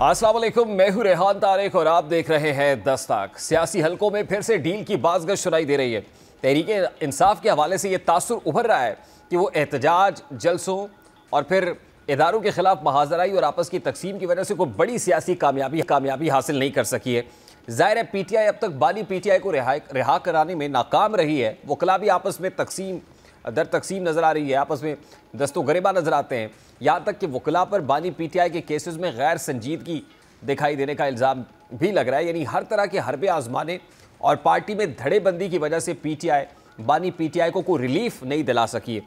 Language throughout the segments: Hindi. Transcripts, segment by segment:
अस्सलाम वालेकुम, मैं हूं रेहान तारिक और आप देख रहे हैं दस्तक। सियासी हलकों में फिर से डील की बाज़गश सुनाई दे रही है। तहरीक इंसाफ के हवाले से यह तासुर उभर रहा है कि वो एहतजाज, जलसों और फिर इदारों के खिलाफ महाजराई और आपस की तकसीम की वजह से कोई बड़ी सियासी कामयाबी हासिल नहीं कर सकी है। ज़ाहिर है पीटीआई अब तक बानी पीटीआई को रिहा कराने में नाकाम रही है। वकला भी आपस में तकसीम दर तकसीम नज़र आ रही है, आपस में दस्तो गरेबा नज़र आते हैं। यहाँ तक कि वकला पर बानी पीटीआई के केसेस में गैर संजीदगी दिखाई देने का इल्ज़ाम भी लग रहा है। यानी हर तरह के हरबे आजमाने और पार्टी में धड़ेबंदी की वजह से पीटीआई बानी पीटीआई को कोई रिलीफ नहीं दिला सकी है।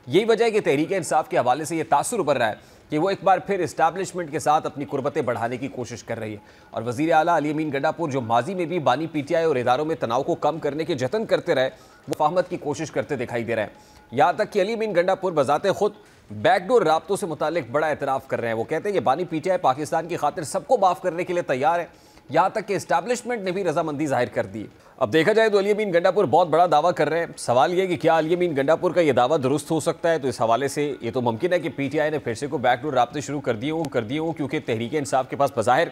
यही वजह है कि तहरीक इंसाफ के हवाले से ये तासुर उभर रहा है कि वो एक बार फिर इस्टेब्लिशमेंट के साथ अपनी कुर्बतें बढ़ाने की कोशिश कर रही है। और वज़ीर आला अली अमीन गंडापुर, जो माजी में भी बानी पीटीआई और इदारों में तनाव को कम करने के जतन करते रहे, वो फाहमत की कोशिश करते दिखाई दे रहे हैं। यहाँ तक कि अली अमीन गंडापुर बजाते खुद बैकडोर राब्तों से मुतालिक बड़ा एतराफ़ कर रहे हैं। वो कहते हैं कि बानी पीटीआई पाकिस्तान की खातिर सबको माफ़ करने के लिए तैयार है। यहाँ तक कि इस्टेब्लिशमेंट ने भी रजामंदी जाहिर कर दी। अब देखा जाए तो अली अमीन गंडापुर बहुत बड़ा दावा कर रहे हैं। सवाल ये कि क्या अली अमीन गंडापुर का ये दावा दुरुस्त हो सकता है? तो इस हवाले से ये तो मुमकिन है कि पीटीआई ने फिर से को बैकडोर राब्ते शुरू कर दिए हों क्योंकि तहरीक इंसाफ के पास बज़ाहिर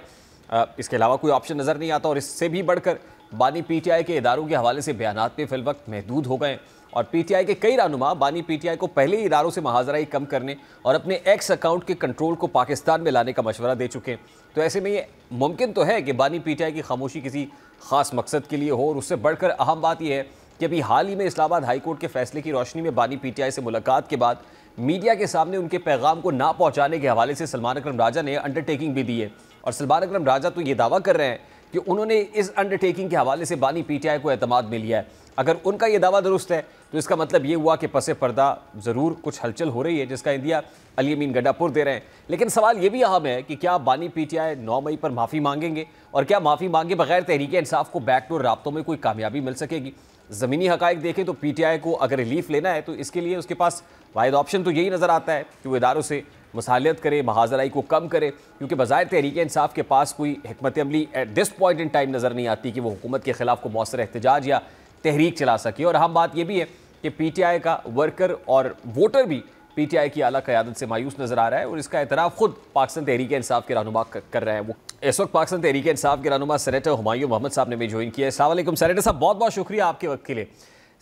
इसके अलावा कोई ऑप्शन नज़र नहीं आता। और इससे भी बढ़कर बानी पीटीआई के इदारों के हवाले से बयानात पे फिल वक्त महदूद हो गए और पीटीआई के कई रहनुमा बानी पीटीआई को पहले ही इदारों से महाजराई कम करने और अपने एक्स अकाउंट के कंट्रोल को पाकिस्तान में लाने का मशवरा दे चुके हैं। तो ऐसे में ये मुमकिन तो है कि बानी पीटीआई की खामोशी किसी खास मकसद के लिए हो। और उससे बढ़कर अहम बात यह है कि अभी हाल ही में इस्लामाबाद हाई कोर्ट के फैसले की रोशनी में बानी पीटीआई से मुलाकात के बाद मीडिया के सामने उनके पैगाम को ना पहुँचाने के हवाले से सलमान अकरम राजा ने अंडरटेकिंग भी दी है। और सलमान अकरम राजा तो ये दावा कर रहे हैं कि उन्होंने इस अंडरटेकिंग के हवाले से बानी पीटीआई को एतमाद में लिया है। अगर उनका ये दावा दुरुस्त है तो इसका मतलब ये हुआ कि पसे पर्दा ज़रूर कुछ हलचल हो रही है, जिसका इंदिया अली अमीन गंडापुर दे रहे हैं। लेकिन सवाल ये भी अहम है कि क्या बानी पीटीआई 9 मई पर माफ़ी मांगेंगे और क्या माफ़ी मांगे बगैर तहरीक इंसाफ को बैकडोर राब्तों में कोई कामयाबी मिल सकेगी? ज़मीनी हक़ाइक़ देखें तो पीटीआई को अगर रिलीफ लेना है तो इसके लिए उसके पास वाहिद ऑप्शन तो यही नज़र आता है कि वो इदारों से मसालियत करे, महाजराई को कम करे, क्योंकि बज़ाहिर तहरीक इंसाफ के पास कोई हिकमत अमली at this point in time नज़र नहीं आती कि वो हुकूमत के खिलाफ को मौसर एहतजाज या तहरीक चला सके। और अहम बात यह भी है कि पीटीआई का वर्कर और वोटर भी पीटीआई की आला क़यादत से मायूस नज़र आ रहा है और इसका एतराफ़ खुद पाकिस्तान तहरीक इंसाफ के रहनुमा कर रहे हैं। वो इस वक्त पाकिस्तान तहरीक इंसाफ के रहनुमा सेनेटर हुमायूं मोहम्मद साहब ने भी ज्वाइन किया है। अस्सलाम वालेकुम सेनेटर साहब, बहुत बहुत शुक्रिया आपके वक्त के लिए।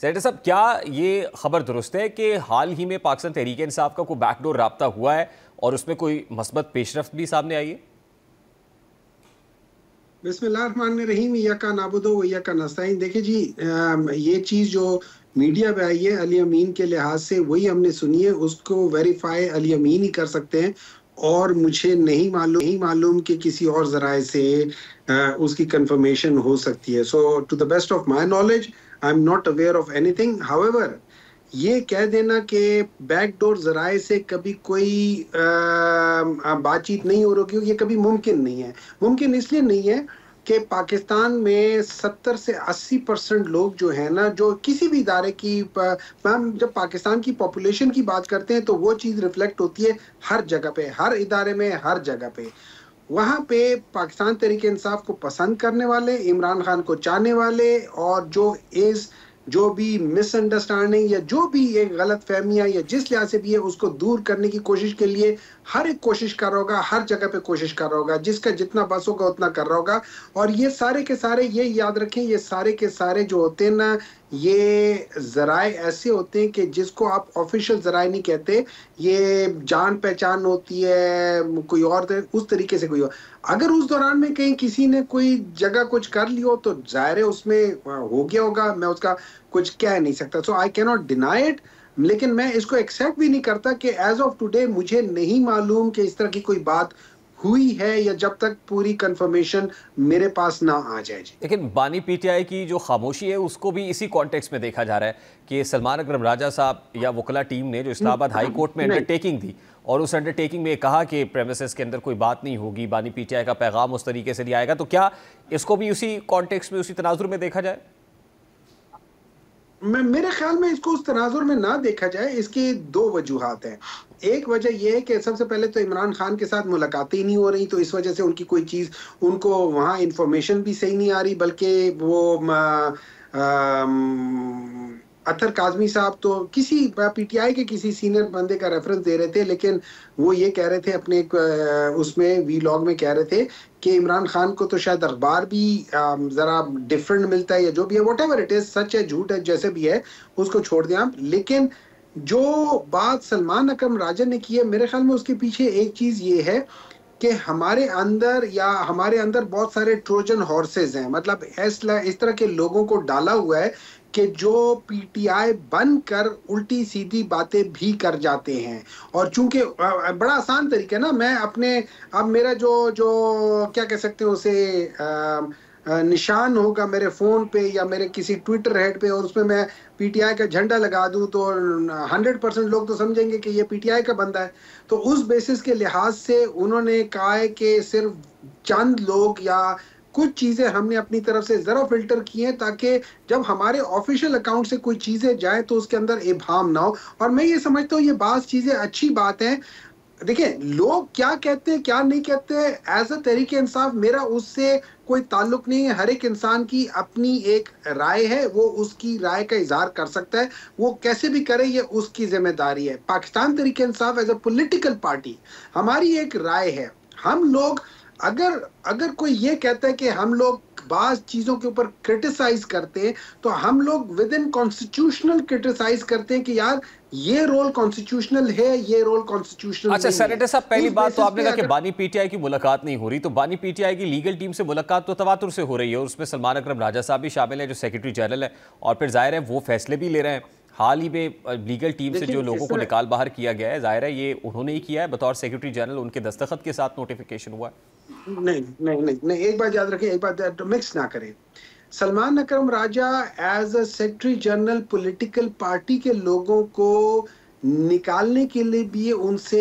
सेनेटर साहब, क्या ये खबर दुरुस्त है कि हाल ही में पाकिस्तान तहरीक इंसाफ का कोई बैकडोर राब्ता हुआ है और उसमें कोई मस्बत पेशरफ्त भी सामने आई है? बिस्मिल्लाहिर्रहमानिर्रहीम, यका नाबुदो व यका नस्तईन। देखिए जी, ये चीज़ जो मीडिया पे आई है अली अमीन के लिहाज से वही हमने सुनी है, उसको वेरीफाई अली अमीन ही कर सकते हैं और मुझे नहीं मालूम कि किसी और ज़राए से उसकी कंफर्मेशन हो सकती है। So to the best of my knowledge I am not aware of anything. However, ये कह देना कि बैकडोर ज़राए से कभी कोई बातचीत नहीं हो रही, ये कभी मुमकिन नहीं है। मुमकिन इसलिए नहीं है कि पाकिस्तान में 70 से 80% लोग जो है ना, जो किसी भी इदारे की हम जब पाकिस्तान की पॉपुलेशन की बात करते हैं तो वो चीज़ रिफ्लेक्ट होती है हर जगह पे, हर इदारे में, हर जगह पे। वहाँ पे पाकिस्तान तहरीक इंसाफ को पसंद करने वाले, इमरान खान को चाहने वाले और जो भी मिसअंडरस्टैंडिंग या जो भी एक गलत फहमियाँ या जिस लिहाज से भी है उसको दूर करने की कोशिश के लिए हर एक कोशिश कर रहा होगा, हर जगह पे कोशिश कर रहा होगा, जिसका जितना बस होगा उतना कर रहा होगा। और ये सारे के सारे, ये याद रखें, ये सारे के सारे जो होते हैं ना, ये ज़राए ऐसे होते हैं कि जिसको आप ऑफिशियल ज़राए नहीं कहते, ये जान पहचान होती है कोई और उस तरीके से कोई और। अगर उस दौरान में कहीं किसी ने कोई जगह कुछ कर लिया तो जाहिर है उसमें हो गया होगा, मैं उसका कुछ कह नहीं सकता। So I can not deny it, लेकिन मैं इसको एक्सेप्ट भी नहीं करता कि एज ऑफ टुडे मुझे नहीं मालूम कि इस तरह की कोई बात हुई है या जब तक पूरी कंफर्मेशन मेरे पास ना आ जाए। जी, लेकिन बानी पीटीआई की जो खामोशी है उसको भी इसी कॉन्टेक्स्ट में देखा जा रहा है कि सलमान अकरम राजा साहब या वकला टीम ने जो इस्लामाबाद हाई कोर्ट में अंडरटेकिंग दी और उस अंडरटेकिंग में कहा कि प्रेमिसेस के अंदर कोई बात नहीं होगी, बानी पीटीआई का पैगाम उस तरीके से नहीं आएगा, तो क्या इसको भी उसी कॉन्टेक्स्ट में, उसी तनाजुर में देखा जाए? मेरे ख्याल में इसको उस तनाजुर में ना देखा जाए। इसकी दो वजूहात हैं। एक वजह यह है कि सबसे पहले तो इमरान खान के साथ मुलाकातें ही नहीं हो रही, तो इस वजह से उनकी कोई चीज़, उनको वहाँ इंफॉर्मेशन भी सही नहीं आ रही, बल्कि वो अतर काजमी साहब तो किसी पीटीआई के किसी सीनियर बंदे का रेफरेंस दे रहे थे, लेकिन वो ये कह रहे थे अपने उसमें वीलॉग में कह रहे थे कि इमरान खान को तो शायद अखबार भी जरा डिफरेंट मिलता है या जो भी है, व्हाटएवर इट इज, सच है झूठ है जैसे भी है उसको छोड़ दें आप। लेकिन जो बात सलमान अकरम राजा ने की है, मेरे ख्याल में उसके पीछे एक चीज ये है कि हमारे अंदर बहुत सारे ट्रोजन हॉर्सेस हैं, मतलब इस तरह के लोगों को डाला हुआ है कि जो पीटीआई बनकर उल्टी सीधी बातें भी कर जाते हैं। और चूंकि बड़ा आसान तरीका है ना, मैं अपने अब मेरा जो जो क्या कह सकते हैं उसे निशान होगा मेरे फोन पे या मेरे किसी ट्विटर हेड पे, और उसमें मैं पीटीआई का झंडा लगा दूं तो 100% लोग तो समझेंगे कि ये पीटीआई का बंदा है। तो उस बेसिस के लिहाज से उन्होंने कहा है कि सिर्फ चंद लोग या कुछ चीजें हमने अपनी तरफ से जरा फिल्टर की हैं ताकि जब हमारे ऑफिशियल अकाउंट से कोई चीजें जाए तो उसके अंदर इबाम ना हो। और मैं ये समझता हूँ ये बात चीजें अच्छी बात है। देखिए लोग क्या कहते हैं क्या नहीं कहते, एज अ तरीके इंसाफ मेरा उससे कोई ताल्लुक नहीं है। हर एक इंसान की अपनी एक राय है, वो उसकी राय का इजहार कर सकता है, वो कैसे भी करे ये उसकी जिम्मेदारी है। पाकिस्तान तरीके इंसाफ एज अ पॉलिटिकल पार्टी हमारी एक राय है। हम लोग अगर अगर कोई ये कहता है कि हम लोग बाज चीजों के ऊपर क्रिटिसाइज करते हैं तो हम लोग विद इन कॉन्स्टिट्यूशनल क्रिटिसाइज करते हैं कि यार ये रोल कॉन्स्टिट्यूशनल है, ये रोल कॉन्स्टिट्यूशनल अच्छा सेनेटर साहब, पहली बात तो आपने कहा कि अगर बानी पीटीआई की मुलाकात नहीं हो रही, तो बानी पीटीआई की लीगल टीम से मुलाकात तो तवातुर से हो रही है और उसमें सलमान अकरम राजा साहब भी शामिल हैं जो सेक्रेटरी जनरल है, और फिर जाहिर है वो फैसले भी ले रहे हैं। हाल ही में लीगल टीम से जो लोगों को निकाल बाहर किया गया है, जाहिर है ये उन्होंने ही किया है बतौर सेक्रेटरी जनरल, उनके दस्तखत के साथ नोटिफिकेशन हुआ है। नहीं नहीं नहीं नहीं, एक बात याद रखें, एक बात मिक्स ना करें। Salman Akram Raja as a secretary general political party के लोगों को निकालने के लिए भी उनसे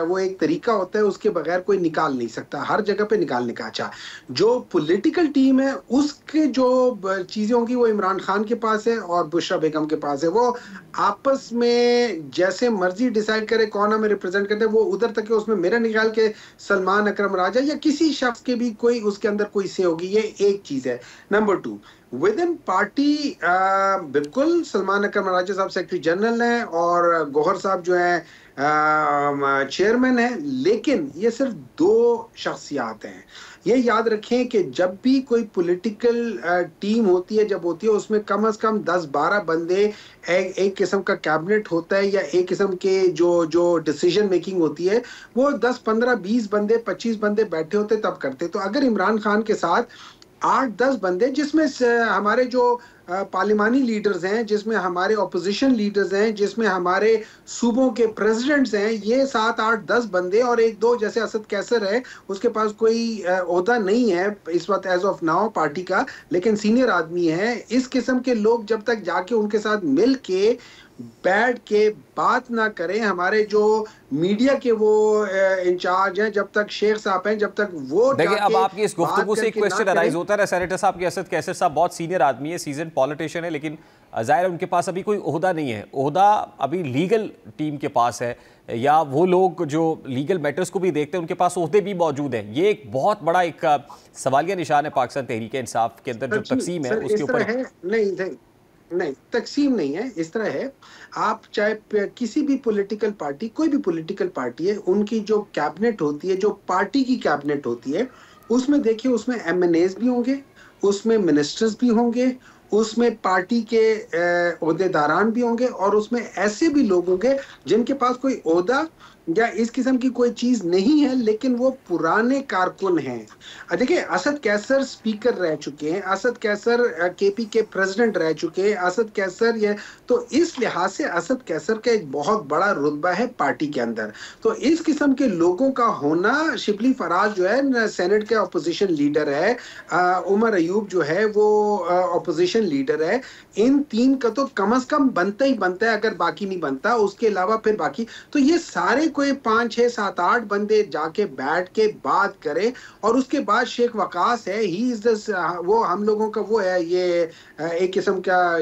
वो एक तरीका होता है, उसके बगैर कोई निकाल नहीं सकता हर जगह पे निकालने का। अच्छा जो पॉलिटिकल टीम है उसके जो चीजें होंगी वो इमरान खान के पास है और बुशरा बेगम के पास है, वो आपस में जैसे मर्जी डिसाइड करे कौन हमें रिप्रेजेंट करते हैं, वो उधर तक है, उसमें मेरा निकाल के सलमान अकरम राजा या किसी शख्स के भी कोई उसके अंदर कोई से होगी, ये एक चीज है। नंबर 2, विद इन पार्टी बिल्कुल सलमान अकरम राजा साहब सेक्रेटरी जनरल हैं और गौहर साहब जो है चेयरमैन है, लेकिन ये सिर्फ 2 शख्सियात हैं। ये याद रखें कि जब भी कोई पॉलिटिकल टीम होती है, जब होती है उसमें कम से कम 10-12 बंदे, एक किस्म का कैबिनेट होता है या एक किस्म के जो जो डिसीजन मेकिंग होती है वो 10-15-20 बंदे 25 बंदे बैठे होते तब करते। तो अगर इमरान खान के साथ 8-10 बंदे, जिसमें हमारे जो पार्लिमानी लीडर्स हैं, जिसमें हमारे ऑपोजिशन लीडर्स हैं, जिसमें हमारे सूबों के प्रेसिडेंट्स हैं, ये 7-8-10 बंदे और 1-2 जैसे असद कैसर है, उसके पास कोई ओहदा नहीं है इस वक्त एज ऑफ नाउ पार्टी का, लेकिन सीनियर आदमी है। इस किस्म के लोग जब तक जाके उनके साथ मिल के बैठ के बात ना करें, हमारे जो मीडिया के वो इंचार्ज हैं, जब तक शेख साहब हैं, जब तक वो देखिए अब आपकी इस गुफ्तगू से एक क्वेश्चन अराइज होता है सेनेटर साहब कि असद कैसर साहब बहुत सीनियर आदमी है, सीजन पॉलिटिशियन है, लेकिन जाहिर है उनके पास अभी कोई ओहदा नहीं है, ओहदा अभी लीगल टीम के पास है या वो लोग जो लीगल मैटर्स को भी देखते हैं उनके पास ओहदे भी मौजूद हैं। ये एक बहुत बड़ा एक सवालिया निशान है पाकिस्तान तहरीक इंसाफ के अंदर जो तकसीम है उसके ऊपर। नहीं तकसीम नहीं है, इस तरह है, आप चाहे किसी भी पॉलिटिकल पार्टी, कोई भी पॉलिटिकल पार्टी है, उनकी जो कैबिनेट होती है, जो पार्टी की कैबिनेट होती है, उसमें देखिए उसमें एमएनएस भी होंगे, उसमें मिनिस्टर्स भी होंगे, उसमें पार्टी के ओहदेदारान भी होंगे और उसमें ऐसे भी लोग होंगे जिनके पास कोई ओहदा या इस किस्म की कोई चीज नहीं है लेकिन वो पुराने कारकुन हैं। देखिए असद कैसर स्पीकर रह चुके हैं, असद कैसर केपी के प्रेसिडेंट रह चुके हैं, असद कैसर ये, तो इस लिहाज से असद कैसर का एक बहुत बड़ा रुतबा है पार्टी के अंदर। तो इस किस्म के लोगों का होना, शिबली फराज जो है सेनेट के अपोजिशन लीडर है, उमर अयूब जो है वो अपोजिशन लीडर है, इन 3 का तो कम से कम बनता ही बनता है, अगर बाकी नहीं बनता उसके अलावा फिर बाकी। तो ये सारे कोई 5-6-7-8 बंदे जाके बैठ के बात करें और उसके बाद शेख वकास है, ही इज वो हम लोगों का वो है, ये एक किस्म का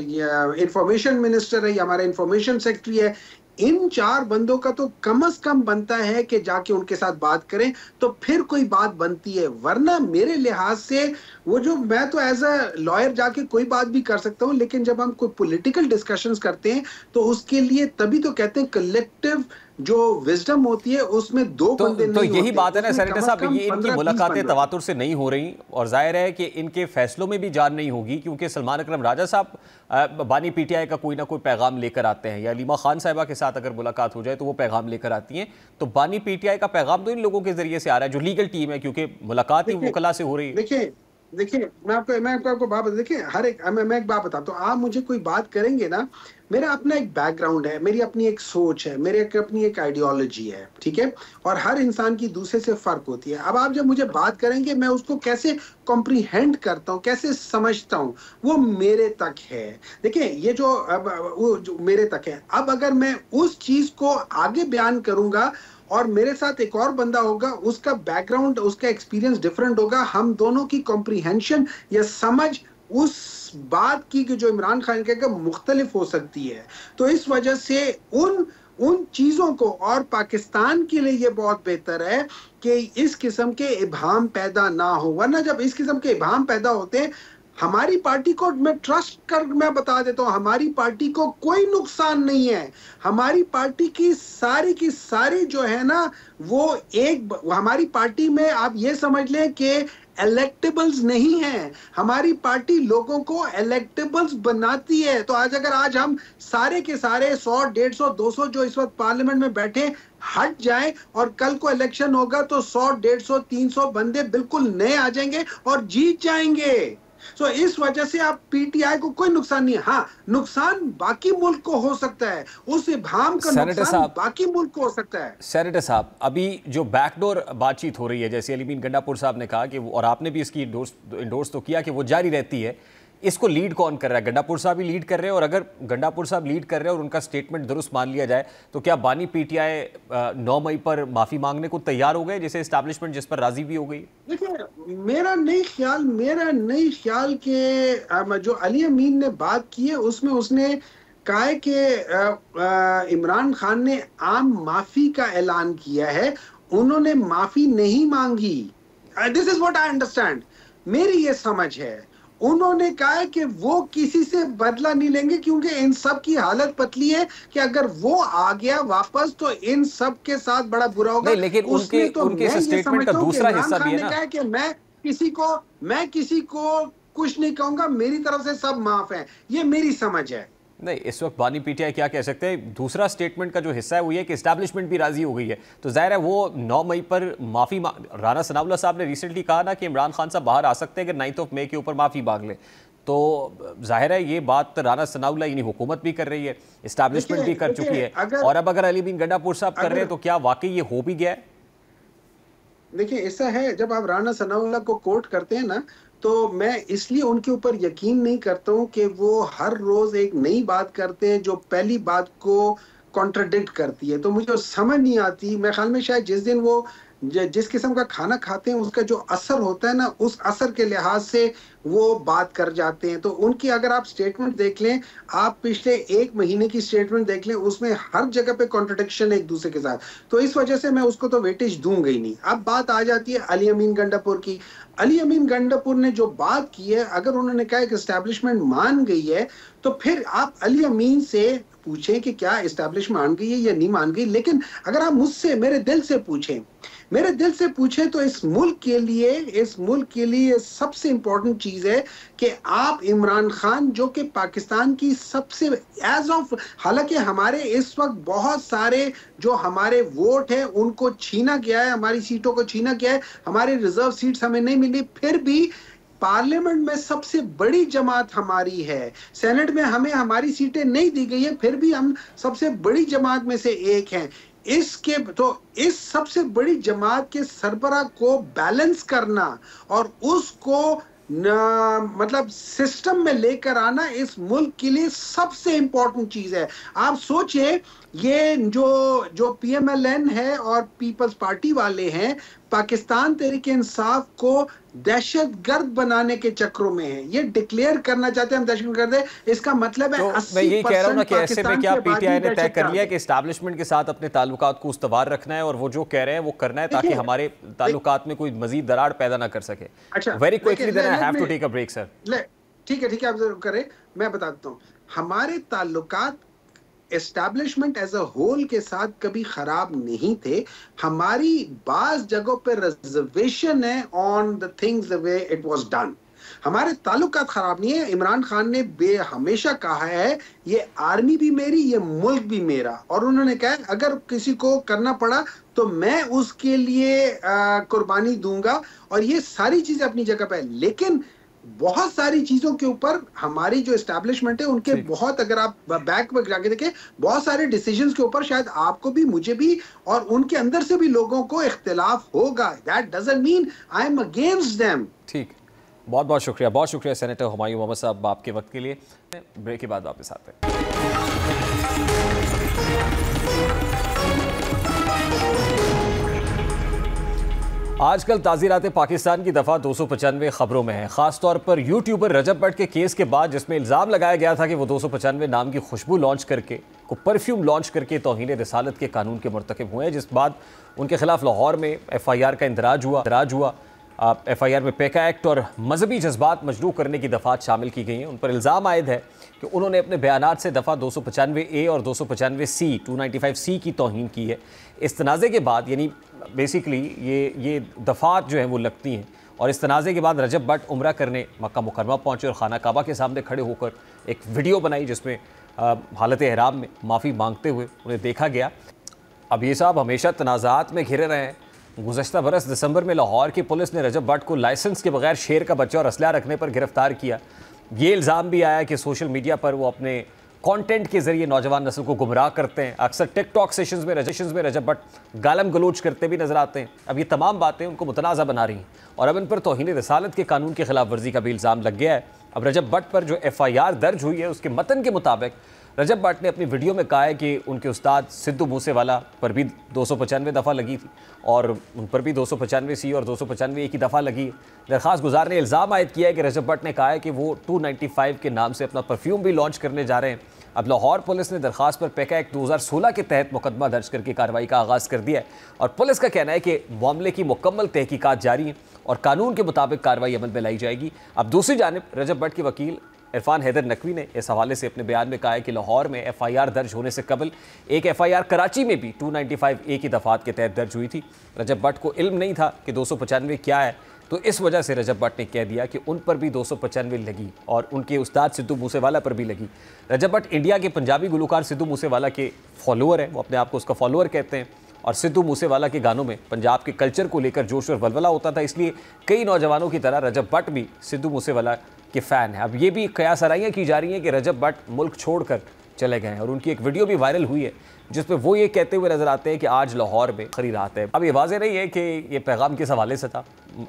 इंफॉर्मेशन मिनिस्टर है, हमारा इंफॉर्मेशन सेक्रेटरी है, इन 4 बंदों का तो कम से कम बनता है कि जाके उनके साथ बात करें, तो फिर कोई बात बनती है। वरना मेरे लिहाज से वो जो, मैं तो एज अ लॉयर जाके कोई बात भी कर सकता हूं, लेकिन जब हम कोई पॉलिटिकल डिस्कशंस करते हैं तो उसके लिए तभी तो कहते हैं कलेक्टिव जो विजडम होती है उसमें 2 बंदे तो नहीं यही होते, बात है ना उसमें सेनेटर कम से साहब, कम ये इनकी 15-20 मुलाकातें बंदे। तवातुर से नहीं हो रही और जाहिर है कि इनके फैसलों में भी जान नहीं होगी, क्योंकि सलमान अकरम राजा साहब बानी पीटीआई का कोई ना कोई पैगाम लेकर आते हैं, या अलीमा खान साहिबा के साथ अगर मुलाकात हो जाए तो वो पैगाम लेकर आती हैं। तो बानी पीटीआई का पैगाम तो इन लोगों के जरिए से आ रहा है जो लीगल टीम है, क्योंकि मुलाकात ही वकला से हो रही है। देखिए देखिए मैं आपको बात बता, देखिए हर एक, मैं एक बात बताता हूँ, आप मुझे कोई बात करेंगे ना, मेरा अपना एक बैकग्राउंड है, मेरी अपनी एक सोच है, मेरे अपनी एक आइडियोलॉजी है, ठीक है, और हर इंसान की दूसरे से फर्क होती है। अब आप जब मुझे बात करेंगे, मैं उसको कैसे कॉम्प्रीहेंड करता हूँ, कैसे समझता हूँ, वो मेरे तक है। देखिए ये जो अब वो जो मेरे तक है, अब अगर मैं उस चीज को आगे बयान करूंगा और मेरे साथ एक और बंदा होगा, उसका बैकग्राउंड, उसका एक्सपीरियंस डिफरेंट होगा, हम दोनों की कॉम्प्रीहेंशन या समझ उस बात की कि जो इमरान खान के मुख्तलिफ हो सकती है। तो इस वजह से उन उन चीजों को, और पाकिस्तान के लिए ये बहुत बेहतर है कि इस किस्म के इबाहम पैदा ना हो। वरना जब इस किस्म के इबाहम पैदा होते हैं, हमारी पार्टी को, मैं ट्रस्ट कर मैं बता देता हूं, हमारी पार्टी को कोई नुकसान नहीं है। हमारी पार्टी की सारी जो है ना, वो हमारी पार्टी में आप ये समझ लें कि इलेक्टेबल्स नहीं है। हमारी पार्टी लोगों को इलेक्टेबल्स बनाती है। तो आज हम सारे के सारे 100, 150, 200 जो इस वक्त पार्लियामेंट में बैठे हट जाएं और कल को इलेक्शन होगा तो 100, 150, 300 बंदे बिल्कुल नए आ जाएंगे और जीत जाएंगे। सो इस वजह से आप पीटीआई को कोई नुकसान नहीं है। हाँ, नुकसान बाकी मुल्क को हो सकता है, उस इबाहम का नुकसान बाकी मुल्क को हो सकता है। सेनेटर साहब, अभी जो बैकडोर बातचीत हो रही है, जैसे अलीमीन गंडापुर साहब ने कहा कि, और आपने भी इसकी इंडोर्स तो किया कि वो जारी रहती है, इसको लीड कौन कर रहा है? गंडापुर साहब ही लीड कर रहे हैं, और अगर गंडापुर साहब लीड कर रहे हैं और उनका स्टेटमेंट दुरुस्त मान लिया जाए तो क्या बानी पीटीआई 9 मई पर माफी मांगने को तैयार हो गए, जैसे एस्टैब्लिशमेंट जिस पर राजी भी हो गई? देखिए मेरा नहीं ख्याल के जो अली अमीन ने बात की है उसमें उसने कहा है कि इमरान खान ने आम माफी का ऐलान किया है, उन्होंने माफी नहीं मांगी। This is what I understand, मेरी ये समझ है। उन्होंने कहा है कि वो किसी से बदला नहीं लेंगे, क्योंकि इन सब की हालत पतली है कि अगर वो आ गया वापस तो इन सब के साथ बड़ा बुरा होगा। नहीं, लेकिन उनके स्टेटमेंट का दूसरा हिस्सा भी है ना, कि मैं किसी को कुछ नहीं कहूंगा, मेरी तरफ से सब माफ है, ये मेरी समझ है। नहीं, इस वक्त बानी पीटीआई क्या कह सकते हैं? दूसरा स्टेटमेंट का जो हिस्सा है वो ये कि एस्टैब्लिशमेंट भी राजी हो गई है, तो जाहिर है वो 9 मई पर माफी राना सनाउल्लाह साहब ने रिसेंटली कहा ना कि इमरान खान साहब बाहर आ सकते हैं अगर 9 मई के ऊपर माफी मांग ले, तो जाहिर है ये बात राना सनाउल्लाह यानी हुकूमत भी कर रही है, एस्टैब्लिशमेंट भी कर चुकी है, और अब अगर अलीमीन गंडापुर साहब कर रहे हैं तो क्या वाकई ये हो भी गया है? देखिए ऐसा है, जब आप राना सनाउल्लाह को कोट करते हैं ना, तो मैं इसलिए उनके ऊपर यकीन नहीं करता हूं कि वो हर रोज एक नई बात करते हैं जो पहली बात को कॉन्ट्रडिक्ट करती है। तो मुझे समझ नहीं आती। मेरे ख्याल में शायद जिस दिन वो जिस किस्म का खाना खाते हैं उसका जो असर होता है ना, उस असर के लिहाज से वो बात कर जाते हैं। तो उनकी अगर आप स्टेटमेंट देख लें, आप पिछले 1 महीने की स्टेटमेंट देख लें, उसमें हर जगह पे कॉन्ट्रडिक्शन एक दूसरे के साथ। तो इस वजह से मैं उसको तो वेटेज दूंगा ही नहीं। अब बात आ जाती है अली अमीन गंडापुर की। अली अमीन गंडापुर ने जो बात की है, अगर उन्होंने कहा कि एस्टैब्लिशमेंट मान गई है, तो फिर आप अली अमीन से पूछें कि क्या एस्टैब्लिशमेंट मान गई है या नहीं मान गई। लेकिन अगर आप मुझसे मेरे दिल से पूछें तो इस मुल्क के लिए सबसे इंपॉर्टेंट चीज है कि आप इमरान खान, जो कि पाकिस्तान की सबसे एज ऑफ, हालांकि हमारे इस वक्त बहुत सारे जो हमारे वोट हैं उनको छीना गया है, हमारी सीटों को छीना गया है, हमारे रिजर्व सीट्स हमें नहीं मिली, फिर भी पार्लियामेंट में सबसे बड़ी जमात हमारी है। सेनेट में हमें हमारी सीटें नहीं दी गई है, फिर भी हम सबसे बड़ी जमात में से एक हैं। इस सबसे बड़ी जमात के सरबराह को बैलेंस करना और उसको मतलब सिस्टम में लेकर आना इस मुल्क के लिए सबसे इंपॉर्टेंट चीज है। आप सोचिए, ये जो पीएमएलएन है और पीपल्स पार्टी वाले हैं, पाकिस्तान तहरीक इंसाफ को दहशतगर्द बनाने के चक्रों में है। ये डिक्लेयर करना चाहते हैं हम दहशतगर्द है, इसका मतलब है तो 80% मैं यही कह रहा हूँ ना कि ऐसे में क्या पीटीआई ने तय कर लिया कि इस्टेब्लिशमेंट के साथ अपने ताल्लुकात को उस्तवार रखना है और वो जो कह रहे हैं वो करना है ताकि हमारे ताल्लुकात में कोई मजीद दरार पैदा ना कर सके। अच्छा, very quickly then I have to take a break sir. ठीक है आप जरूर करें। मैं बताता हूँ, हमारे ताल्लुकात एस्टैब्लिशमेंट एज अ होल के साथ कभी खराब नहीं थे। हमारी बाज जगहों पे रिजर्वेशन है on the things the way it was done. हमारे ताल्लुकात खराब नहीं है। इमरान खान ने हमेशा कहा है ये आर्मी भी मेरी, ये मुल्क भी मेरा, और उन्होंने कहा अगर किसी को करना पड़ा तो मैं उसके लिए कुर्बानी दूंगा, और ये सारी चीजें अपनी जगह पे है। लेकिन बहुत सारी चीजों के ऊपर हमारी जो एस्टैब्लिशमेंट है उनके बहुत, अगर आप बैक में जाके देखें, बहुत सारे डिसीजंस के ऊपर शायद आपको भी मुझे भी और उनके अंदर से भी लोगों को इख्तिलाफ होगा। That doesn't mean I am against them. ठीक, बहुत बहुत शुक्रिया सेनेटर हुमायूं मोहम्मद साहब आपके वक्त के लिए। ब्रेक के बाद वापस आते हैं। आजकल ताज़ीरात पाकिस्तान की दफ़ा 295 खबरों में है, ख़ासतौर पर यूट्यूबर रजब भट्ट के केस के बाद, जिसमें इल्ज़ाम लगाया गया था कि वो 295 नाम की खुशबू लॉन्च करके, को परफ्यूम लॉन्च करके तौहीन रिसालत के कानून के मरतकब हुए हैं, जिस बाद उनके खिलाफ लाहौर में FIR का इंदराज हुआ। FIR में पेका एक्ट और मजहबी जज्बात मजरू करने की दफ़ात शामिल की गई हैं। उन पर इल्ज़ाम आयद है कि उन्होंने अपने बयानात से दफ़ा 295A और 295C 295C की तौहीन की है। इस तनाज़े के बाद, यानी बेसिकली ये दफ़ात जो हैं वो लगती हैं, और इस तनाज़े के बाद रजब भट्ट उम्रा करने मक्का मुकर्रमा पहुँचे और खाना काबा के सामने खड़े होकर एक वीडियो बनाई जिसमें हालत एहराम में माफ़ी मांगते हुए उन्हें देखा गया। अब ये साहब हमेशा तनाज़ात में घिरे रहे हैं। गुज़श्ता बरस दिसंबर में लाहौर की पुलिस ने रजब भट्ट को लाइसेंस के बगैर शेर का बच्चा और असला रखने पर गिरफ्तार किया। ये इल्ज़ाम भी आया कि सोशल मीडिया पर वो अपने कंटेंट के ज़रिए नौजवान नस्ल को गुमराह करते हैं। अक्सर टिकटॉक सेशंस में रजब भट्ट गालम गलोच करते भी नजर आते हैं। अब ये तमाम बातें उनको मुतनाज़ा बना रही हैं और अब इन पर तौहीन रिसालत के कानून की खिलाफ वर्जी का भी इल्ज़ाम लग गया है। अब रजब भट्ट पर जो FIR दर्ज हुई है उसके मतन के मुताबिक रजब भट्ट ने अपनी वीडियो में कहा है कि उनके उस्ताद सिद्धू मूसेवाला पर भी 295 दफ़ा लगी थी और उन पर भी 295C और 295A की दफ़ा लगी। दरख्वास्त गुजार ने इल्ज़ाम आयद किया है कि रजब भट्ट ने कहा है कि वो 295 के नाम से अपना परफ्यूम भी लॉन्च करने जा रहे हैं। अब लाहौर पुलिस ने दरख्वास्त पर पेका एक्ट 2016 के तहत मुकदमा दर्ज करके कार्रवाई का आगाज़ कर दिया है और पुलिस का कहना है कि मामले की मुकम्मल तहकीकात जारी हैं और कानून के मुताबिक कार्रवाई अमल में लाई जाएगी। अब दूसरी जानिब रजब भट्ट के वकील इरफान हैदर नकवी ने इस हवाले से अपने बयान में कहा है कि लाहौर में FIR दर्ज होने से कबल एक FIR कराची में भी 295A की दफ़ात के तहत दर्ज हुई थी। रजब भट्ट को इल्म नहीं था कि 295 क्या है, तो इस वजह से रजब भट्ट ने कह दिया कि उन पर भी 295 लगी और उनके उस्ताद सिद्धू मूसेवाला पर भी लगी। रजब भट्ट इंडिया के पंजाबी गुलकार सिद्धू मूसेवाला के फॉलोअर हैं, वो अपने आप को उसका फॉलोअर कहते हैं और सिद्धू मूसेवाला के गानों में पंजाब के कल्चर को लेकर जोश और वलवला होता था, इसलिए कई नौजवानों की तरह रजब भट्ट भी सिद्धू मूसेवाला के फ़ैन है। अब ये भी कयास आराइयाँ की जा रही हैं कि रजब भट्ट मुल्क छोड़कर चले गए हैं और उनकी एक वीडियो भी वायरल हुई है जिसमें वो ये कहते हुए नजर आते हैं कि आज लाहौर में खरी रात है। अब ये वाज़ेह नहीं है कि ये पैगाम किस हवाले से था।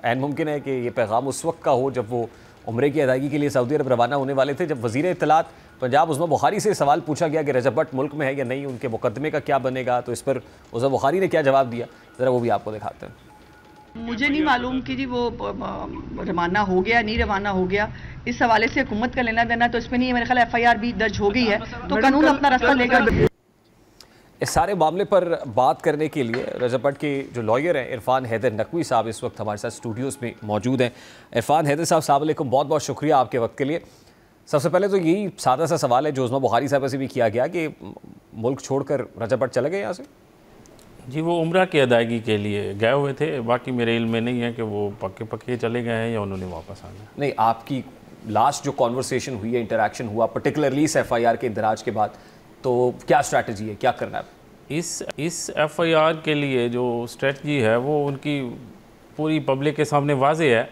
ऐन मुमकिन है कि ये पैगाम उस वक्त का हो जब वो उम्रे की अदायगी के लिए सऊदी अरब रवाना होने वाले थे, जब वज़ीर इत्तलात पंजाब उस्मा बुखारी से सवाल पूछा गया कि रजब भट्ट मुल्क में है या नहीं, उनके मुकदमे का क्या बनेगा, तो इस पर उस्मा बुखारी ने क्या जवाब दिया, ज़रा वो भी आपको दिखाते हैं। मुझे नहीं मालूम कि जी वो रवाना हो गया नहीं रवाना हो गया, इस हवाले से हुकूमत का लेना देना तो इसमें नहीं है। मेरे ख्याल FIR भी दर्ज हो गई है तो कानून अपना रास्ता लेगा। इस सारे मामले पर बात करने के लिए रजब भट्ट के जो लॉयर हैं इरफान हैदर नकवी साहब इस वक्त हमारे साथ स्टूडियोज़ में मौजूद हैं। इरफान हैदर साहब, अस्सलाम वालेकुम, बहुत बहुत शुक्रिया आपके वक्त के लिए। सबसे पहले तो यही सादा सा सवाल है जो उस्मा बुखारी साहब से भी किया गया कि मुल्क छोड़कर रजब भट्ट चले गए यहाँ से। जी, वो उम्रा की अदायगी के लिए गए हुए थे, बाकी मेरे इल्म में नहीं है कि वो पक्के चले गए हैं या उन्होंने वापस आना। नहीं, आपकी लास्ट जो कॉन्वर्सेशन हुई है, इंटरेक्शन हुआ पर्टिकुलरली इस FIR के इंदराज के बाद, तो क्या स्ट्रैटेजी है, क्या करना है? इस FIR के लिए जो स्ट्रेटजी है वो उनकी पूरी पब्लिक के सामने वाज़े है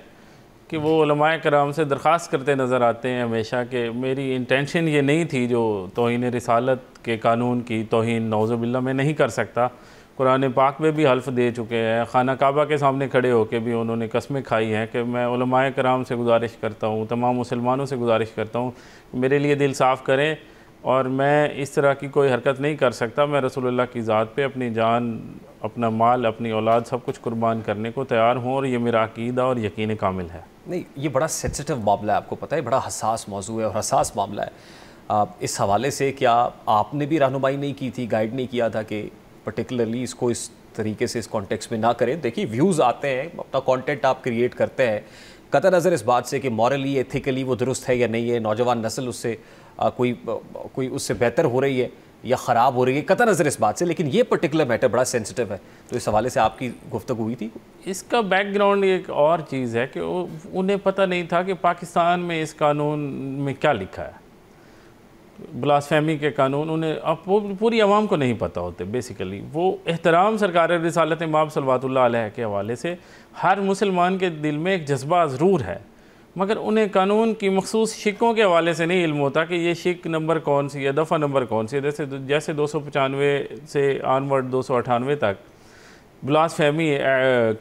कि वो उलमाए कराम से दरख्वास्त करते नज़र आते हैं हमेशा कि मेरी इंटेंशन ये नहीं थी जो तौहीन रिसालत के कानून की तौहीन नौज़ुबिल्लाह में नहीं कर सकता। कुरान पाक में भी हल्फ दे चुके हैं, खाना काबा के सामने खड़े होकर भी उन्होंने कस्में खाई हैं कि मैं उलमाए कराम से गुजारिश करता हूँ, तमाम मुसलमानों से गुजारिश करता हूँ मेरे लिए दिल साफ़ करें और मैं इस तरह की कोई हरकत नहीं कर सकता। मैं रसूलुल्लाह की ज़ात पे अपनी जान, अपना माल, अपनी औलाद सब कुछ कुर्बान करने को तैयार हूँ और ये मेरा अकीदा और यकीन कामिल है। नहीं, ये बड़ा सेंसिटिव मामला है, आपको पता है, बड़ा हसास मौजू है और हसास मामला है। इस हवाले से क्या आपने भी रहनुमाई नहीं की थी, गाइड नहीं किया था कि पर्टिकुलरली इसको इस तरीके से इस कॉन्टेक्स्ट में ना करें? देखिए, व्यूज़ आते हैं, अपना कंटेंट आप क्रिएट करते हैं, कतई नज़र इस बात से कि मॉरली, एथिकली वो दुरुस्त है या नहीं है, नौजवान नस्ल उससे कोई उससे बेहतर हो रही है या ख़राब हो रही है, कतई नज़र इस बात से, लेकिन ये पर्टिकुलर मैटर बड़ा सेंसिटिव है, तो इस हवाले से आपकी गुफ्तगू हुई थी? इसका बैकग्राउंड एक और चीज़ है कि उन्हें पता नहीं था कि पाकिस्तान में इस कानून में क्या लिखा है, ब्लास्फेमी के कानून उन्हें अब पूरी आवाम को नहीं पता होते। बेसिकली वो एहतराम सरकार रिसालत इमाम सल्लल्लाहु अलैहि के हवाले से हर मुसलमान के दिल में एक जज्बा ज़रूर है, मगर उन्हें कानून की मखसूस शिकों के हवाले से नहीं इल्म होता कि ये शिक नंबर कौन सी है, दफ़ा नंबर कौन सी है। जैसे 295 से आनवर्ड 298 तक ब्लास्फेमी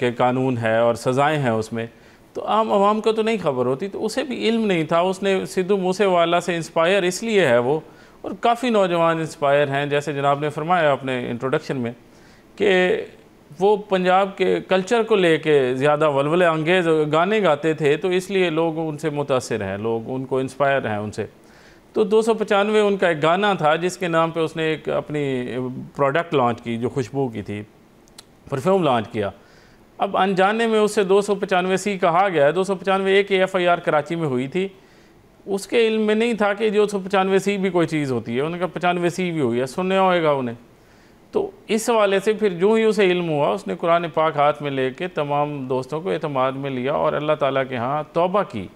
के कानून है और सज़ाएँ हैं उसमें, तो आम आवाम को तो नहीं खबर होती, तो उसे भी इल्म नहीं था। उसने सिद्धू मूसेवाला से इंस्पायर इसलिए है वो, और काफ़ी नौजवान इंस्पायर हैं, जैसे जनाब ने फरमाया अपने इंट्रोडक्शन में कि वो पंजाब के कल्चर को लेके ज़्यादा वलवले अंगेज़ गाने गाते थे, तो इसलिए लोग उनसे मुतासिर हैं, लोग उनको इंस्पायर हैं उनसे। तो 295 उनका एक गाना था जिसके नाम पे उसने एक अपनी प्रोडक्ट लॉन्च की, जो खुशबू की थी, परफ्यूम लॉन्च किया। अब अनजाने में उससे 295C कहा गया है। 295A की FIR कराची में हुई थी, उसके इल्म में नहीं था कि 295C भी कोई चीज़ होती है। उन्होंने कहा 95C भी हुई है, सुनने होएगा उन्हें। तो इस हवाले से फिर जो ही उसे इल्म हुआ, उसने कुरान पाक हाथ में लेके तमाम दोस्तों को एतमाद में लिया और अल्लाह ताला के यहाँ तौबा की।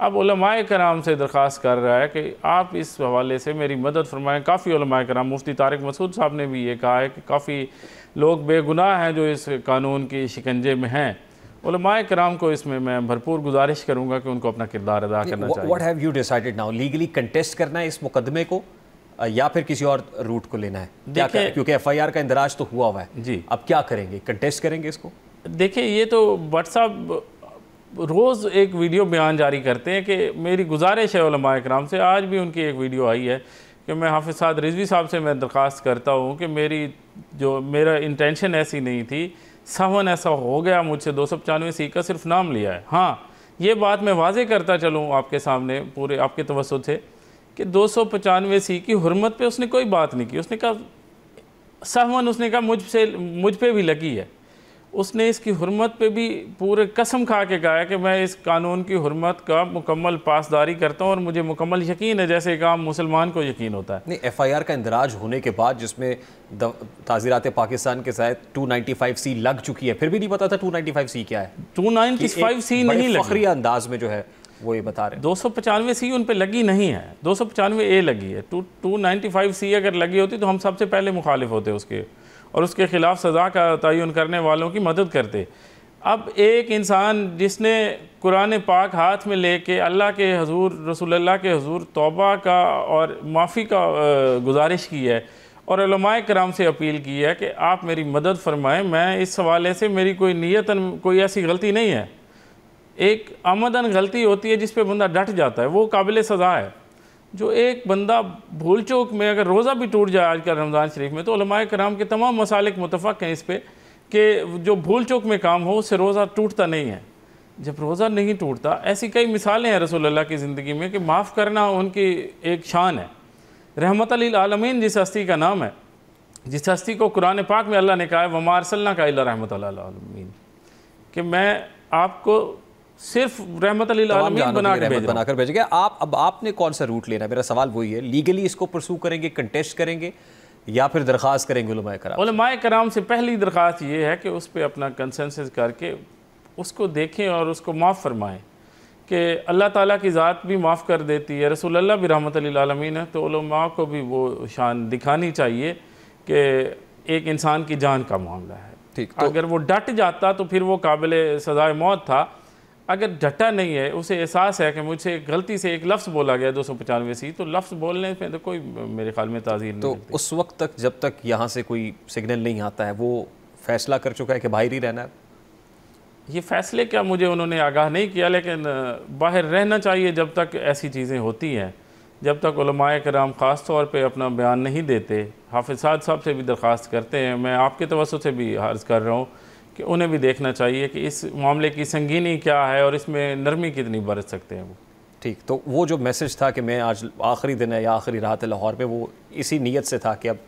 अब उलमाए कराम से दरख्वास्त कर रहा है कि आप इस हवाले से मेरी मदद फरमाएँ। काफ़ी उलमाए कराम, मुफ्ती तारिक मसूद साहब ने भी ये कहा है कि काफ़ी लोग बेगुनाह हैं जो इस कानून की शिकंजे में हैं। उलमाए कराम को इसमें मैं भरपूर गुजारिश करूँगा कि उनको अपना किरदार अदा करना चाहिए। What have you decided now? Legally contest करना है इस मुकदमे को या फिर किसी और रूट को लेना है? देखिए, क्योंकि FIR का इंदराज तो हुआ हुआ है जी, अब क्या करेंगे? कंटेस्ट करेंगे इसको? देखिए, ये तो भट्ट साहब रोज़ एक वीडियो बयान जारी करते हैं कि मेरी गुजारिश है उलमाए कराम से। आज भी उनकी एक वीडियो आई है कि मैं हाफिज़ साद रिजवी साहब से मैं दरख्वास्त करता हूँ कि मेरा इंटेंशन ऐसी नहीं थी, सहवन ऐसा हो गया मुझसे। 295C का सिर्फ नाम लिया है। हाँ, ये बात मैं वाज़े करता चलूँ आपके सामने पूरे आपके तवज्जुह से कि 295C की हुर्मत पे उसने कोई बात नहीं की। उसने कहा सहवन, उसने कहा मुझ पे भी लगी है। उसने इसकी हुर्मत पे भी पूरे कसम खा के कहा है कि मैं इस कानून की हुर्मत का मुकम्मल पासदारी करता हूँ और मुझे मुकम्मल यकीन है, जैसे एक आम मुसलमान को यकीन होता है। नहीं, FIR का इंदराज होने के बाद जिसमें ताज़ीरात पाकिस्तान के साथ 295C लग चुकी है, फिर भी नहीं पता था 295C क्या है? 295C नहीं लगी, फखरी अंदाज में जो है वो ये बता रहे हैं। 295C उन पे लगी नहीं है, 295A लगी है। 295C अगर लगी होती तो हम सबसे पहले मुखालिफ होते उसके और उसके ख़िलाफ़ सज़ा का तयन करने वालों की मदद करते। अब एक इंसान जिसने कुरान पाक हाथ में लेके अल्लाह के हुज़ूर, रसूलुल्लाह के हुज़ूर तौबा का और माफ़ी का गुजारिश की है और उलमाए कराम से अपील की है कि आप मेरी मदद फरमाएं, मैं इस हवाले से मेरी कोई नीयतन कोई ऐसी गलती नहीं है। एक आमदन गलती होती है जिस पे बंदा डट जाता है, वो काबिल सज़ा है। जो एक बंदा भूल चूक में अगर रोज़ा भी टूट जाए आजकल रमज़ान शरीफ में, तो उलमाए कराम के तमाम मसालिक मुतफ़क़ हैं इस पे कि जो भूल चूक में काम हो उससे रोज़ा टूटता नहीं है। जब रोज़ा नहीं टूटता, ऐसी कई मिसालें हैं रसूलुल्लाह की ज़िंदगी में कि माफ़ करना उनकी एक शान है। रहमतल लिल आलमीन जिस हस्ती का नाम है, जिस हस्ती को कुरान पाक में अल्लाह ने कहा है वमा अरसलनाका इल्ला रहमतल लिल आलमीन, कि मैं आपको सिर्फ रहमतल लिल आलमीन बनाकर भेज गया। अब आपने कौन सा रूट लेना है? मेरा सवाल वही है, लीगली इसको परसू करेंगे, कंटेस्ट करेंगे या फिर दरख्वास्त करेंगे उलमाए कराम? उलमाए कराम से पहली दरख्वास्त ये है कि उस पर अपना कंसेंसस करके उसको देखें और उसको माफ़ फरमाएँ कि अल्लाह ताला की ज़ात भी माफ़ कर देती है, रसूलुल्लाह भी रहमतल लिल आलमीन है, तो उलमा को भी वो शान दिखानी चाहिए कि एक इंसान की जान का मामला है। ठीक, तो अगर वो डट जाता तो फिर वो काबिल सज़ाए मौत था। अगर डटा नहीं है, उसे एहसास है कि मुझसे गलती से एक लफ्ज़ बोला गया 295C, तो लफ्ज़ बोलने में तो कोई मेरे ख्याल में ताज़ीर नहीं। तो उस वक्त तक जब तक यहाँ से कोई सिग्नल नहीं आता है, वो फैसला कर चुका है कि बाहर ही रहना है? ये फ़ैसले क्या मुझे उन्होंने आगाह नहीं किया, लेकिन बाहर रहना चाहिए जब तक ऐसी चीज़ें होती हैं। जब तक उलमाए कराम ख़ास तौर पे अपना बयान नहीं देते, हाफिज़ साद साहब से भी दरख्वास्त करते हैं, मैं आपके तवज्जुह से भी अर्ज़ कर रहा हूँ कि उन्हें भी देखना चाहिए कि इस मामले की संगीनी क्या है और इसमें नरमी कितनी बरत सकते हैं वो। ठीक, तो वो जो मैसेज था कि मैं आज आखिरी दिन है या आखिरी रात है लाहौर पे, वो इसी नीयत से था कि अब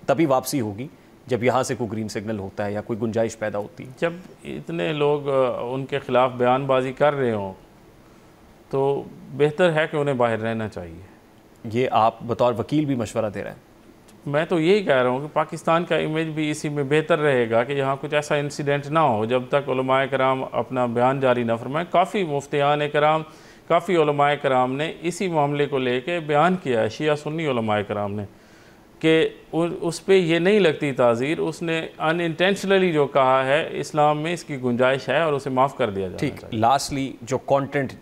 तभी वापसी होगी जब यहाँ से कोई ग्रीन सिग्नल होता है या कोई गुंजाइश पैदा होती है। जब इतने लोग उनके ख़िलाफ़ बयानबाजी कर रहे हों तो बेहतर है कि उन्हें बाहर रहना चाहिए। ये आप बतौर वकील भी मशवरा दे रहे हैं? मैं तो यही कह रहा हूँ कि पाकिस्तान का इमेज भी इसी में बेहतर रहेगा कि यहाँ कुछ ऐसा इंसिडेंट ना हो जब तक उलमाए कराम अपना बयान जारी ना फरमाएं। काफ़ी मुफ्तियान कराम, काफ़ी उलमाए कराम ने इसी मामले को लेके बयान किया है, शिया सुन्नी उलमाए कराम ने, कि उस पर ये नहीं लगती ताज़ीर, उसने अनइंटेंशनली जो कहा है इस्लाम में इसकी गुंजाइश है और उसे माफ़ कर दिया जाए। ठीक, लास्टली जो कंटेंट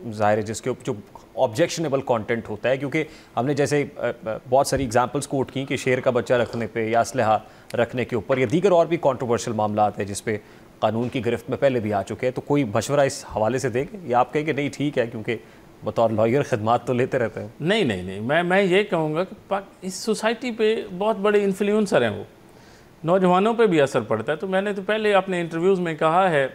ज़ाहिर है जिसके जो ऑब्जेक्शनेबल कंटेंट होता है, क्योंकि हमने जैसे बहुत सारी एग्जांपल्स कोट की कि शेर का बच्चा रखने पे या असलहा रखने के ऊपर या दीगर और भी कंट्रोवर्शियल मामला हैं जिस पे कानून की गिरफ्त में पहले भी आ चुके हैं, तो कोई मशवरा इस हवाले से देंगे या आप कहें कि नहीं ठीक है क्योंकि बतौर लॉयर खिदमात तो लेते रहते हैं? नहीं, मैं ये कहूँगा कि इस सोसाइटी पे बहुत बड़े इन्फ्लुएंसर हैं, वो नौजवानों पे भी असर पड़ता है। तो मैंने तो पहले अपने इंटरव्यूज़ में कहा है,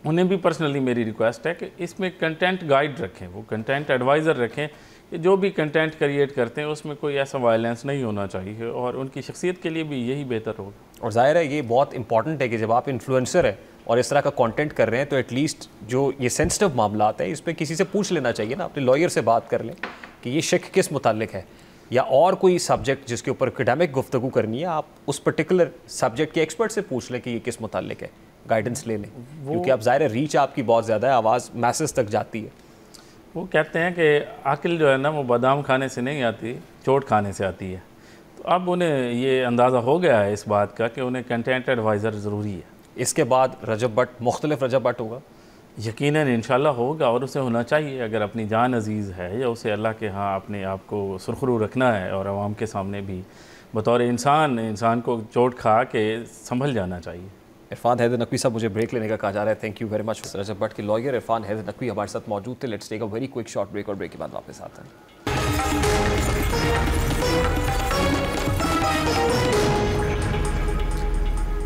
उन्हें भी पर्सनली मेरी रिक्वेस्ट है कि इसमें कंटेंट गाइड रखें, वो कंटेंट एडवाइज़र रखें कि जो भी कंटेंट क्रिएट करते हैं उसमें कोई ऐसा वायलेंस नहीं होना चाहिए और उनकी शख्सियत के लिए भी यही बेहतर होगा। और ज़ाहिर है ये बहुत इंपॉर्टेंट है कि जब आप इन्फ्लुएंसर हैं और इस तरह का कंटेंट कर रहे हैं तो एटलीस्ट जो ये सेंसिटिव मामला है इस पर किसी से पूछ लेना चाहिए ना, अपने लॉयर से बात कर लें कि ये शक किस मुताल्लिक है, या और कोई सब्जेक्ट जिसके ऊपर एकेडमिक गुफ्तगू करनी है आप उस पर्टिकुलर सब्जेक्ट के एक्सपर्ट से पूछ लें कि ये किस मुताल्लिक है, गाइडेंस ले लें, क्योंकि अब ज़ाहिर है रीच आपकी बहुत ज़्यादा है, आवाज़ मैसेज तक जाती है। वो कहते हैं कि अक्ल जो है ना वो बादाम खाने से नहीं आती, चोट खाने से आती है। तो अब उन्हें ये अंदाज़ा हो गया है इस बात का कि उन्हें कंटेंट एडवाइज़र ज़रूरी है। इसके बाद रजब भट्ट, मुख्तलिफ रजब भट्ट होगा यकीनन इंशाल्लाह होगा और उसे होना चाहिए। अगर अपनी जान अजीज़ है या उसे अल्लाह के यहाँ अपने आप को सुरखरू रखना है और आवाम के सामने भी बतौर इंसान को चोट खा के संभल जाना चाहिए। इरफान हैदर नकवी साहब, मुझे ब्रेक लेने का कहा जा रहा है, thank you very much. Rajab Bhatt के लॉयर इरफान हैदर नकवी हमारे साथ मौजूद थे। Let's take a very quick short break और ब्रेक के बाद वापस आते हैं।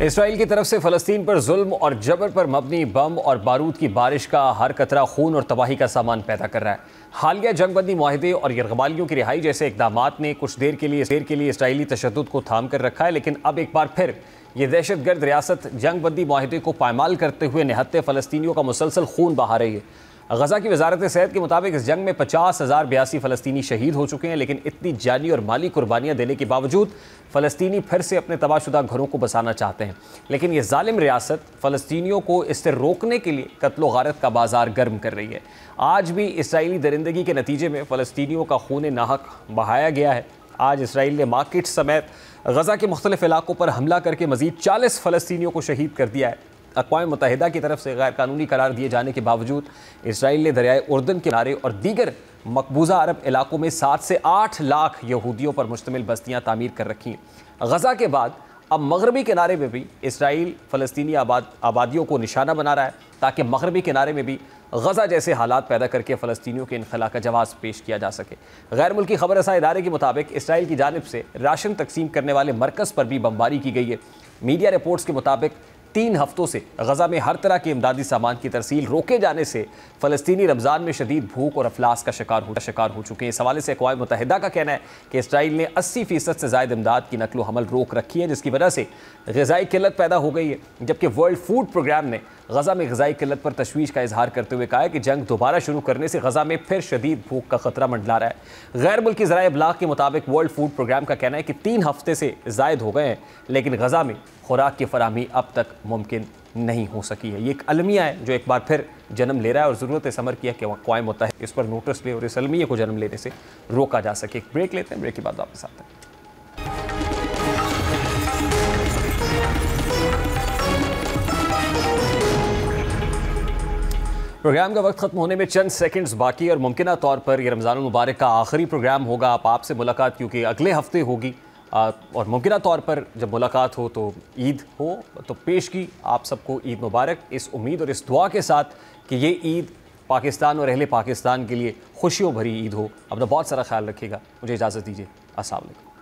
इसराइल की तरफ से फ़लस्तीन पर जुल्म और जबर पर मबनी बम और बारूद की बारिश का हर कतरा खून और तबाही का सामान पैदा कर रहा है। हालिया जंगबंदी माहिदे और यरगबालियों की रिहाई जैसे इकदामात ने कुछ देर के लिए इसराइली तशद्दुद को थाम कर रखा है, लेकिन अब एक बार फिर ये दहशतगर्द रियासत जंगबंदी माहिदे को पायमाल करते हुए निहत्ते फ़लस्तीनियों का मुसलसल खून बहा रही है। गज़ा की वजारत सेहत के मुताबिक इस जंग में 50,082 फ़लस्तीनी शहीद हो चुके हैं, लेकिन इतनी जानी और माली कुर्बानियाँ देने के बावजूद फ़लस्तीनी फिर से अपने तबाहशुदा घरों को बसाना चाहते हैं। लेकिन ये जालिम रियासत फ़लस्तीनियों को इससे रोकने के लिए कत्लो गारत का बाजार गर्म कर रही है। आज भी इसराइली दरिंदगी के नतीजे में फ़लस्तीनियों का खून नाहक बहाया गया है। आज इसराइल ने मार्केट समेत गज़ा के मुख्तलिफ इलाकों पर हमला करके मज़ीद 40 फ़लस्तीनियों को शहीद कर दिया है। अक़वाम मुत्तहिदा की तरफ से गैर कानूनी करार दिए जाने के बावजूद इसराइल ने दरियाए उर्दन के किनारे और दीगर मकबूजा अरब इलाकों में 7 से 8 लाख यहूदियों पर मुश्तमिल बस्तियाँ तामीर कर रखी हैं। गज़ा के बाद अब मगरबी किनारे में भी इसराइल फ़लस्तीनी आबादियों को निशाना बना रहा है ताकि मगरबी किनारे में भी गज़ा जैसे हालात पैदा करके फ़लस्तीनियों के इनखला का जवाब पेश किया जा सके। गैर मुल्की खबर रसा इदारे के मुताबिक इसराइल की जानिब से राशन तकसीम करने वाले मरकज़ पर भी बमबारी की गई है। मीडिया रिपोर्ट्स के मुताबिक 3 हफ्तों से गज़ा में हर तरह के इमदादी सामान की तरसील रोके जाने से फ़लस्तीनी रमज़ान में शदीद भूख और अफलास का शिकार हो चुके हैं। इस हवाले से अक़वाम मुत्तहिदा का कहना है कि इसराइल ने 80% से ज़ायद इमदाद की नकलो हमल रोक रखी है, जिसकी वजह से ग़िज़ाई किल्लत पैदा हो गई है। जबकि वर्ल्ड फूड प्रोग्राम ने गज़ा में ग़िज़ाई किल्लत पर तशवीश का इजहार करते हुए कहा है कि जंग दोबारा शुरू करने से गज़ा में फिर शदीद भूख का खतरा मंडला रहा है। गैर मुल्की ज़राए इब्लाग के मुताबिक वर्ल्ड फूड प्रोग्राम का कहना है कि 3 हफ्ते से ज़ायद हो गए हैं, लेकिन गज़ा में खुराक की फराहमी अब तक मुमकिन नहीं हो सकी है। ये एक अलमिया है जो एक बार फिर जन्म ले रहा है और ज़रूरत इस अमर की है कि अक़वाम मुत्तहिदा इस पर नोटिस ले और इस अलमिया को जन्म लेने से रोका जा सके। एक ब्रेक लेते हैं, ब्रेक के बाद वापस आते हैं। प्रोग्राम का वक्त ख़त्म होने में चंद सेकंड्स बाकी और मुमकिना तौर पर यह रमज़ान मुबारक का आखिरी प्रोग्राम होगा। आपसे मुलाकात क्योंकि अगले हफ्ते होगी और मुमकिना तौर पर जब मुलाकात हो तो ईद हो, तो पेश की आप सबको ईद मुबारक, इस उम्मीद और इस दुआ के साथ कि ये ईद पाकिस्तान और अहले पाकिस्तान के लिए खुशियों भरी ईद हो। अपना बहुत सारा ख्याल रखिएगा। मुझे इजाज़त दीजिए। अस्सलाम वालेकुम।